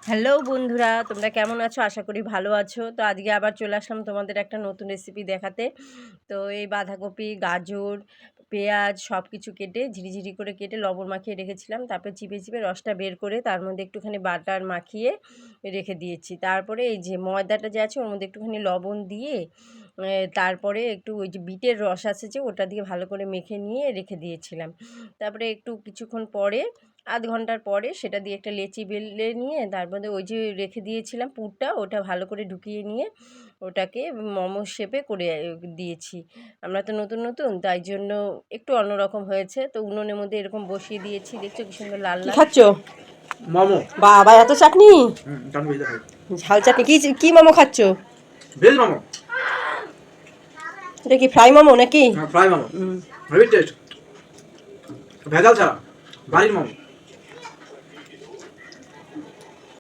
Hello বন্ধুরা, তোমরা কেমন আছো? আশা করি ভালো আছো। তো আজকে আবার চলে আসলাম তোমাদের একটা নতুন রেসিপি দেখাতে। তো এই বাঁধাকপি, গাজর, পেঁয়াজ সব কিছু কেটে ঝিরিঝিরি করে কেটে লবণ মাখিয়ে রেখেছিলাম। তারপরে চিপে চিপে রসটা বের করে তার মধ্যে একটুখানি বাটার মাখিয়ে রেখে দিয়েছি। তারপরে এই যে ময়দাটা যে আছে ওর মধ্যে একটুখানি লবণ দিয়ে তারপরে একটু ওই যে বিটের রস আছে যে ওটা দিয়ে ভালো করে মেখে নিয়ে রেখে দিয়েছিলাম। তারপরে একটু কিছুক্ষণ পরে আধ ঘন্টার পরে সেটা দিয়ে একটা লেচি বেলে নিয়ে তার মধ্যে ওই যে রেখে দিয়েছিলাম পুরটা ওটা ভালো করে ঢুকিয়ে নিয়ে ওটাকে মোমো শেপে করে দিয়েছি। আমরা তো নতুন নতুন তাই জন্য একটু অন্যরকম হয়েছে। তো উনুনের মধ্যে এরকম বসিয়ে দিয়েছি, দেখছো কি সুন্দর লাল কি লাল। খাচ্ছ? মোমো। বাবা, এত চাটনি! চাটনি ভেজে খাই। ঝাল চাটনি। কি কি মোমো খাচ্ছ? ভেজ মোমো। এটা কি ফ্রাই মোমো নাকি? ফ্রাই মোমো। Heavy taste. ভেজাল ছাড়া বাড়ির মোমো।